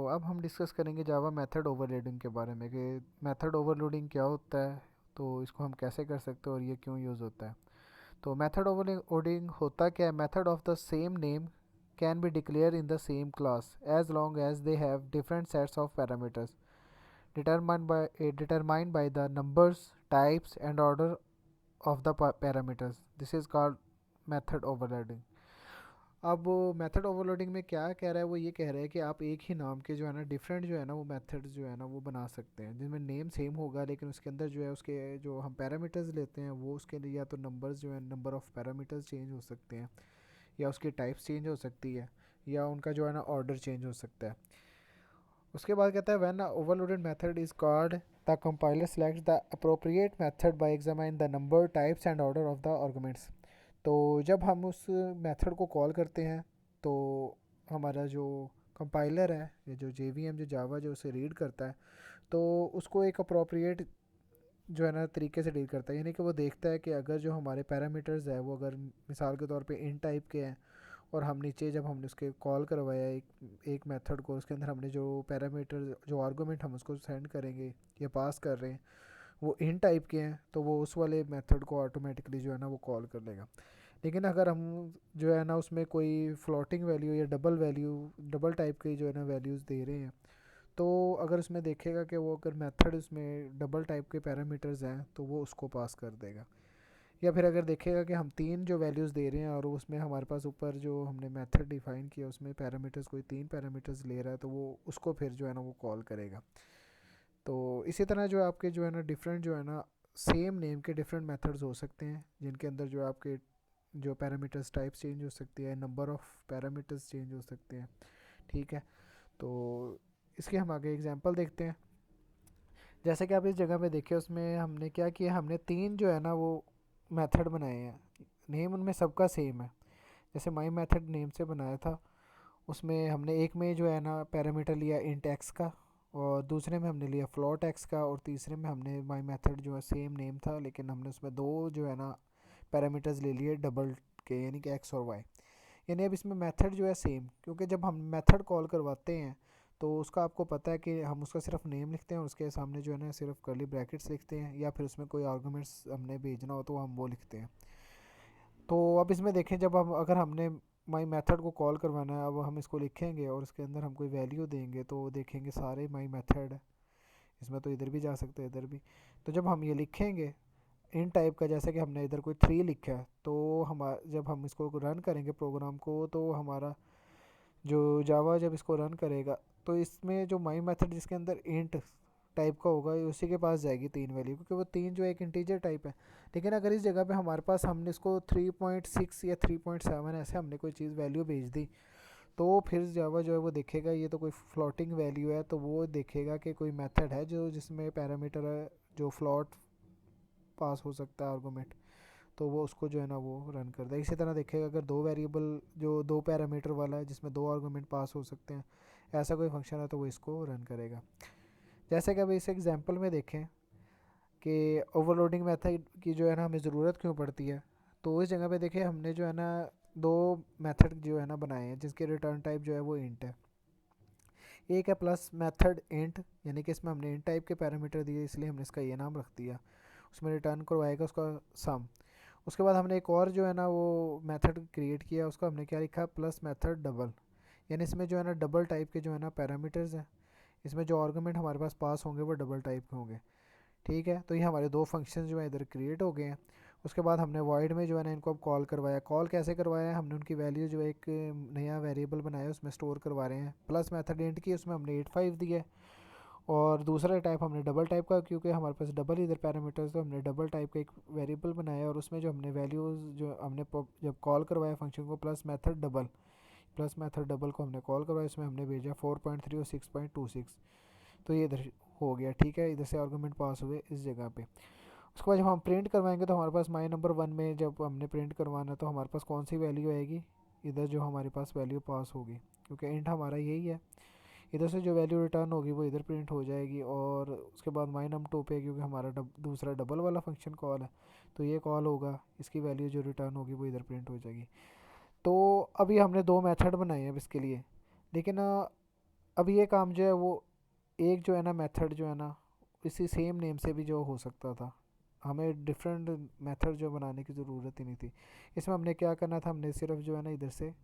अब हम डिस्कस करेंगे जावा मेथड ओवरलोडिंग के बारे में कि मेथड ओवरलोडिंग क्या होता है, तो इसको हम कैसे कर सकते हैं और ये क्यों यूज़ होता है। तो मेथड ओवरलोडिंग होता क्या है? Method of the same name can be declare in the same class as long as they have different sets of parameters determined by the numbers, types and order of the parameters. This is called method overloading. अब method overloading में क्या कह रहा है, वो ये कह रहा है कि आप एक ही नाम के जो है ना डिफरेंट जो है ना वो मेथड्स जो है ना वो बना सकते हैं, जिनमें नेम सेम होगा लेकिन उसके अंदर जो है उसके जो हम पैरामीटर्स लेते हैं वो उसके लिए या तो नंबर्स जो है नंबर ऑफ़ पैरामीटर्स चेंज हो सकते हैं, या उसकी टाइप्स चेंज हो सकती है, या उनका जो है ना ऑर्डर चेंज हो सकता है। उसके बाद कहता है when overloaded method is called the compiler selects the appropriate method by examine the number types and order of the arguments. तो जब हम उस मेथड को कॉल करते हैं तो हमारा जो कंपाइलर है या जो JVM जो जावा जो उसे रीड करता है, तो उसको एक अप्रोप्रिएट जो है ना तरीके से डील करता है, यानी कि वो देखता है कि अगर जो हमारे पैरामीटर्स है वो अगर मिसाल के तौर पे इन टाइप के हैं और हम नीचे जब हमने उसके कॉल करवाया एक मेथड को, उसके अंदर हमने जो पैरामीटर जो आर्गूमेंट हम उसको सेंड करेंगे या पास कर रहे हैं वो इन टाइप के हैं, तो वो उस वाले मेथड को ऑटोमेटिकली जो है ना वो कॉल कर लेगा। लेकिन अगर हम जो है ना उसमें कोई फ्लोटिंग वैल्यू या डबल टाइप की जो है ना वैल्यूज़ दे रहे हैं, तो अगर उसमें देखेगा कि वो अगर मेथड उसमें डबल टाइप के पैरामीटर्स हैं तो वो उसको पास कर देगा। या फिर अगर देखेगा कि हम तीन जो वैल्यूज़ दे रहे हैं और उसमें हमारे पास ऊपर जो हमने मेथड डिफ़ाइन किया उसमें पैरामीटर्स कोई तीन पैरामीटर्स ले रहा है, तो वो उसको फिर जो है ना वो कॉल करेगा। तो इसी तरह जो आपके जो है ना डिफरेंट जो है ना सेम नेम के डिफरेंट मेथड्स हो सकते हैं, जिनके अंदर जो आपके जो पैरामीटर्स टाइप्स चेंज हो सकती है, नंबर ऑफ़ पैरामीटर्स चेंज हो सकते हैं। ठीक है, तो इसके हम आगे एग्जांपल देखते हैं। जैसे कि आप इस जगह पे देखिए, उसमें हमने क्या किया, हमने तीन जो है ना वो मेथड बनाए हैं, नेम उनमें सबका सेम है। जैसे माई मेथड नेम से बनाया था, उसमें हमने एक में जो है ना पैरामीटर लिया इंट एक्स का, और दूसरे में हमने लिया फ्लोट एक्स का, और तीसरे में हमने माई मेथड जो है सेम नेम था लेकिन हमने उसमें दो जो है ना पैरामीटर्स ले लिए डबल के, यानी कि एक्स और वाई। यानी अब इसमें मेथड जो है सेम, क्योंकि जब हम मेथड कॉल करवाते हैं तो उसका आपको पता है कि हम उसका सिर्फ नेम लिखते हैं और उसके सामने जो है ना सिर्फ कर्ली ब्रैकेट्स लिखते हैं, या फिर उसमें कोई आर्गूमेंट्स हमने भेजना हो तो हम वो लिखते हैं। तो अब इसमें देखें, जब हम अगर हमने माई मेथड को कॉल करवाना है, अब हम इसको लिखेंगे और इसके अंदर हम कोई वैल्यू देंगे तो देखेंगे सारे माई मेथड है, इसमें तो इधर भी जा सकते हैं इधर भी। तो जब हम ये लिखेंगे इन टाइप का, जैसे कि हमने इधर कोई थ्री लिखा है, तो हम जब हम इसको रन करेंगे प्रोग्राम को, तो हमारा जो जावा जब इसको रन करेगा तो इसमें जो माई मेथड जिसके अंदर इंट टाइप का होगा उसी के पास जाएगी तीन वैल्यू, क्योंकि वो तीन जो एक इंटीजर टाइप है। लेकिन अगर इस जगह पे हमारे पास हमने इसको 3.6 या 3.7 ऐसे हमने कोई चीज़ वैल्यू भेज दी, तो फिर जावा जो है वो देखेगा ये तो कोई फ्लोटिंग वैल्यू है, तो वो देखेगा कि कोई मेथड है जो जिसमें पैरामीटर है जो फ्लॉट पास हो सकता है आर्गूमेंट, तो वो उसको जो है ना वो रन कर दे। इसी तरह देखेगा अगर दो वेरिएबल जो दो पैरामीटर वाला है जिसमें दो आर्गूमेंट पास हो सकते हैं, ऐसा कोई फंक्शन है तो वो इसको रन करेगा। जैसे कि अब इस एग्जांपल में देखें कि ओवरलोडिंग मेथड की जो है ना हमें ज़रूरत क्यों पड़ती है, तो इस जगह पे देखिए हमने जो है ना दो मेथड जो है ना बनाए हैं जिसके रिटर्न टाइप जो है वो इंट है। एक है प्लस मेथड इंट, यानी कि इसमें हमने इंट टाइप के पैरामीटर दिए इसलिए हमने इसका ये नाम रख दिया। उसमें रिटर्न करवाएगा उसका सम। उसके बाद हमने एक और जो है ना वो मेथड क्रिएट किया, उसको हमने क्या लिखा, प्लस मेथड डबल, यानी इसमें जो है ना डबल टाइप के जो है ना पैरामीटर्स हैं, इसमें जो आर्गूमेंट हमारे पास पास होंगे वो डबल टाइप के होंगे। ठीक है, तो ये हमारे दो फंक्शन जो है इधर क्रिएट हो गए हैं। उसके बाद हमने वॉइड में जो है ना इनको अब कॉल करवाया। कॉल कैसे करवाया है, हमने उनकी वैल्यू जो है एक नया वेरिएबल बनाया उसमें स्टोर करवा रहे हैं। प्लस मेथड इंट की उसमें हमने 85 दिया, और दूसरा टाइप हमने डबल टाइप का, क्योंकि हमारे पास डबल इधर पैरामीटर्स, तो हमने डबल टाइप का एक वेरिएबल बनाया और उसमें जो हमने वैल्यूज़ जो हमने जब कॉल करवाया फंक्शन को प्लस मेथड डबल को हमने कॉल करवाया, इसमें हमने भेजा 4.3 और 6.26। तो ये इधर हो गया। ठीक है, इधर से आर्गूमेंट पास हुए इस जगह पे। उसके बाद जब हम प्रिंट करवाएंगे तो हमारे पास माई नंबर वन में जब हमने प्रिंट करवाना तो हमारे पास कौन सी वैल्यू आएगी, इधर जो हमारे पास वैल्यू पास होगी, क्योंकि इंट हमारा यही है, इधर से जो वैल्यू रिटर्न होगी वो इधर प्रिंट हो जाएगी। और उसके बाद माई नम टू पे, क्योंकि हमारा दूसरा डबल वाला फंक्शन कॉल है तो ये कॉल होगा, इसकी वैल्यू जो रिटर्न होगी वो इधर प्रिंट हो जाएगी। तो अभी हमने दो मेथड बनाए हैं अब इसके लिए। लेकिन अब ये काम जो है वो एक जो है ना मेथड जो है ना इसी सेम नेम से भी जो हो सकता था, हमें डिफरेंट मेथड जो बनाने की ज़रूरत ही नहीं थी। इसमें हमने क्या करना था, हमने सिर्फ जो है ना इधर से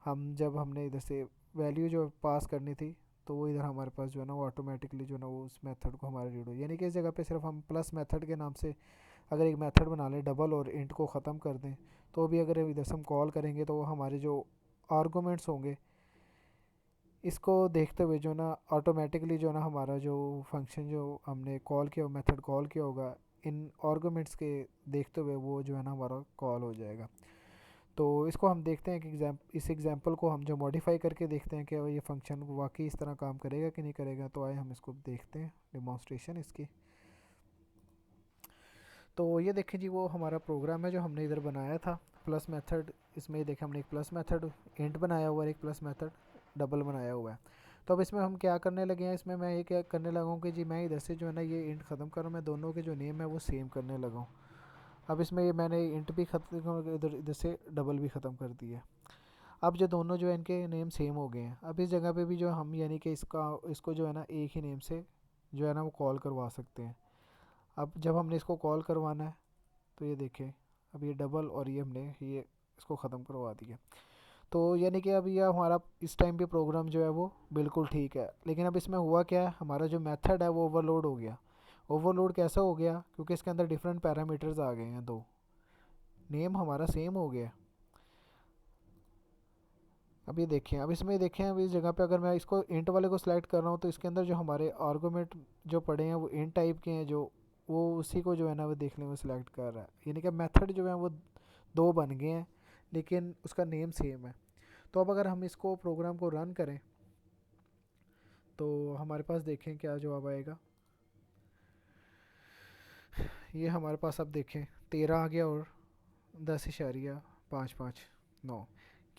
हम जब हमने इधर से वैल्यू जो पास करनी थी, तो वो इधर हमारे पास जो है ना वो ऑटोमेटिकली जो है ना वो उस मेथड को हमारे रीड हो, यानी कि इस जगह पे सिर्फ हम प्लस मेथड के नाम से अगर एक मेथड बना लें डबल और इंट को ख़त्म कर दें, तो भी अगर इधर से हम कॉल करेंगे तो वो हमारे जो आर्गूमेंट्स होंगे इसको देखते हुए जो ना ऑटोमेटिकली जो ना हमारा जो फंक्शन जो हमने कॉल किया मेथड कॉल किया होगा, इन आर्गूमेंट्स के देखते हुए वो जो है ना हमारा कॉल हो जाएगा। तो इसको हम देखते हैं कि इस एग्जांपल को हम जो मॉडिफाई करके देखते हैं कि ये फंक्शन वाकई इस तरह काम करेगा कि नहीं करेगा। तो आए हम इसको देखते हैं डिमॉन्स्ट्रेशन इसकी। तो ये देखें जी, वो हमारा प्रोग्राम है जो हमने इधर बनाया था प्लस मेथड। इसमें देखें हमने एक प्लस मेथड इंट बनाया हुआ है, एक प्लस मेथड डबल बनाया हुआ है। तो अब इसमें हम क्या करने लगे हैं, इसमें मैं ये क्या करने लगा हूँ कि जी मैं इधर से जो है ना ये इंट ख़त्म करूँ, मैं दोनों के जो नेम है वो सेम करने लगा हूँ। अब इसमें ये मैंने इंट भी ख़त्म इधर इधर से डबल भी ख़त्म कर दिया। अब जो दोनों जो है इनके नेम सेम हो गए हैं, अब इस जगह पे भी जो हम यानी कि इसको जो है ना एक ही नेम से जो है ना वो कॉल करवा सकते हैं। अब जब हमने इसको कॉल करवाना है तो ये देखें, अब ये डबल और ये हमने ये इसको ख़त्म करवा दिया। तो यानी कि अब ये हमारा इस टाइम पे प्रोग्राम जो है वो बिल्कुल ठीक है। लेकिन अब इसमें हुआ क्या है, हमारा जो मेथड है वो ओवरलोड हो गया। ओवरलोड कैसे हो गया, क्योंकि इसके अंदर डिफरेंट पैरामीटर्स आ गए हैं, दो नेम हमारा सेम हो गया। अब ये देखें, अब इसमें देखें, अब इस जगह पे अगर मैं इसको इंट वाले को सिलेक्ट कर रहा हूँ तो इसके अंदर जो हमारे आर्गूमेंट जो पड़े हैं वो इंट टाइप के हैं, जो वो उसी को जो है ना वो देखने में सिलेक्ट कर रहा है। यानी कि मेथड जो है वो दो बन गए हैं लेकिन उसका नेम सेम है। तो अब अगर हम इसको प्रोग्राम को रन करें तो हमारे पास देखें क्या जवाब आएगा। ये हमारे पास अब देखें 13 आ गया और 10.55 9।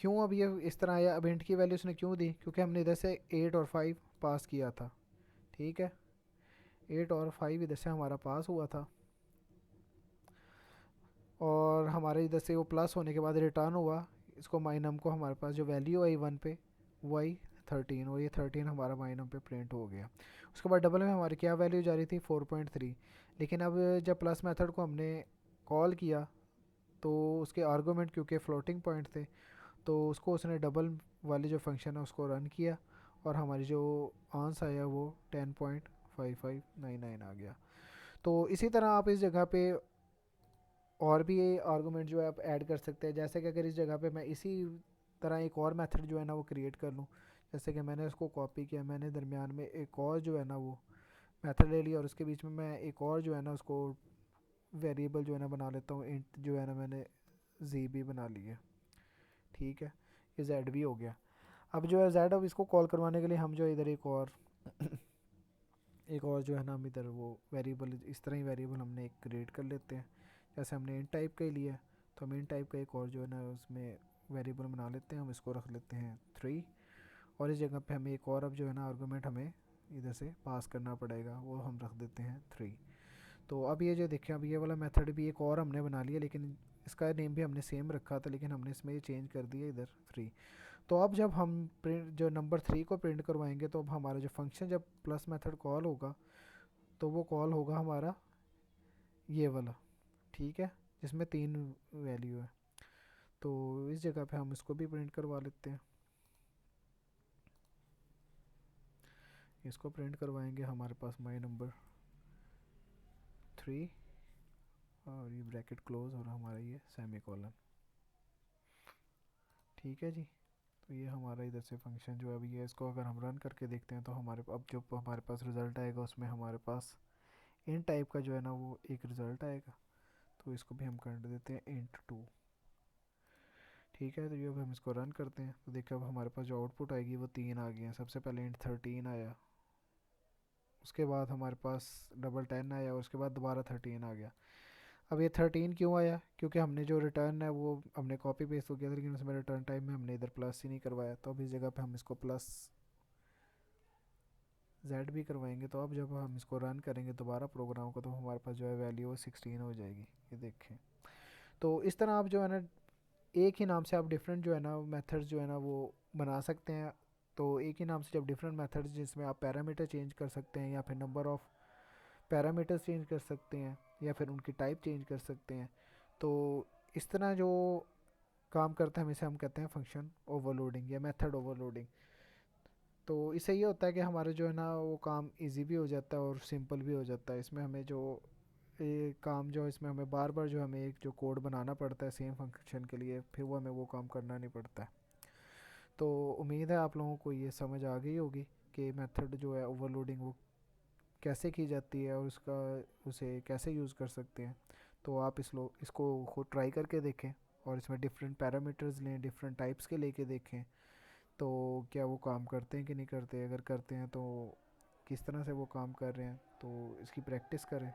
क्यों अब ये इस तरह आया, अब इंट की वैल्यू उसने क्यों दी, क्योंकि हमने इधर से 8 और 5 पास किया था। ठीक है, 8 और 5 इधर से हमारा पास हुआ था और हमारे इधर से वो प्लस होने के बाद रिटर्न हुआ। इसको माइनम को हमारे पास जो वैल्यू आई 1 पे वो आई 13, और ये 13 हमारा माइनम पे प्रिंट हो गया। उसके बाद डबल में हमारी क्या वैल्यू जा रही थी 4.3। लेकिन अब जब प्लस मेथड को हमने कॉल किया तो उसके आर्गूमेंट क्योंकि फ्लोटिंग पॉइंट थे तो उसको उसने डबल वाले जो फंक्शन है उसको रन किया और हमारी जो आंसर आया वो 10.5599 आ गया। तो इसी तरह आप इस जगह पे और भी आर्गूमेंट जो है आप ऐड कर सकते हैं। जैसे कि अगर इस जगह पे मैं इसी तरह एक और मेथड जो है ना वो क्रिएट कर लूँ, जैसे कि मैंने उसको कॉपी किया, मैंने दरमियान में एक और जो है ना वो मेथड ले लिया और उसके बीच में मैं एक और जो है ना उसको वेरिएबल जो है ना बना लेता हूँ, इंट जो है ना मैंने जी भी बना लिया। ठीक है, ये जेड भी हो गया। अब जो है जेड, अब इसको कॉल करवाने के लिए हम जो है इधर एक और एक और जो है ना हम इधर वो वेरिएबल इस तरह ही वेरिएबल हमने एक क्रिएट कर लेते हैं। जैसे हमने इन टाइप का ही लिया तो हम इन टाइप का एक और जो है ना उसमें वेरिएबल बना लेते हैं, हम इसको रख लेते हैं 3। और इस जगह पे हमें एक और अब जो है ना आर्गूमेंट हमें इधर से पास करना पड़ेगा, वो हम रख देते हैं 3। तो अब ये जो देखें, अब ये वाला मेथड भी एक और हमने बना लिया, लेकिन इसका नेम भी हमने सेम रखा था लेकिन हमने इसमें ये चेंज कर दिया इधर 3। तो अब जब हम प्रिंट जो नंबर 3 को प्रिंट करवाएंगे तो अब हमारा जो फंक्शन जब प्लस मेथड कॉल होगा तो वो कॉल होगा हमारा ये वाला। ठीक है, जिसमें 3 वैल्यू है। तो इस जगह पे हम इसको भी प्रिंट करवा लेते हैं। इसको प्रिंट करवाएंगे हमारे पास माई नंबर 3 और ये ब्रैकेट क्लोज और हमारा ये सेमी कॉलन। ठीक है जी, तो ये हमारा इधर से फंक्शन जो है अभी है, इसको अगर हम रन करके देखते हैं तो हमारे अब जो हमारे पास रिज़ल्ट आएगा उसमें हमारे पास इन टाइप का जो है ना वो एक रिज़ल्ट आएगा। तो इसको भी हम कर देते हैं int 2। ठीक है, तो ये अब हम इसको रन करते हैं तो देखिए अब हमारे पास जो आउटपुट आएगी वो 3 आ गई है। सबसे पहले int 13 आया, उसके बाद हमारे पास डबल 10 आया और उसके बाद दोबारा 13 आ गया। अब ये 13 क्यों आया, क्योंकि हमने जो रिटर्न है वो हमने कॉपी पेस्ट तो किया था लेकिन उसमें रिटर्न टाइम में हमने इधर प्लस ही नहीं करवाया। तो अब इस जगह पे हम इसको प्लस जेड भी करवाएंगे। तो अब जब हम इसको रन करेंगे दोबारा प्रोग्राम को तो हमारे पास जो है वैल्यू 16 हो जाएगी, ये देखें। तो इस तरह आप जो है ना एक ही नाम से आप डिफरेंट जो है ना मेथड्स जो है ना वो बना सकते हैं। तो एक ही नाम से जब डिफरेंट मेथड्स जिसमें आप पैरामीटर चेंज कर सकते हैं या फिर नंबर ऑफ़ पैरामीटर्स चेंज कर सकते हैं या फिर उनकी टाइप चेंज कर सकते हैं, तो इस तरह जो काम करता है हमें, से हम कहते हैं फंक्शन ओवरलोडिंग या मेथड ओवरलोडिंग। तो इससे ये होता है कि हमारा जो है ना वो काम इजी भी हो जाता है और सिंपल भी हो जाता है। इसमें हमें जो ये काम जो है इसमें हमें बार बार जो हमें एक जो कोड बनाना पड़ता है सेम फंक्शन के लिए, फिर वो हमें वो काम करना नहीं पड़ता है। तो उम्मीद है आप लोगों को ये समझ आ गई होगी कि मेथड जो है ओवरलोडिंग वो कैसे की जाती है और उसका उसे कैसे यूज़ कर सकते हैं। तो आप इसको खुद ट्राई करके देखें और इसमें डिफरेंट पैरामीटर्स लें, डिफरेंट टाइप्स के लेके देखें तो क्या वो काम करते हैं कि नहीं करते। अगर करते हैं तो किस तरह से वो काम कर रहे हैं, तो इसकी प्रैक्टिस करें।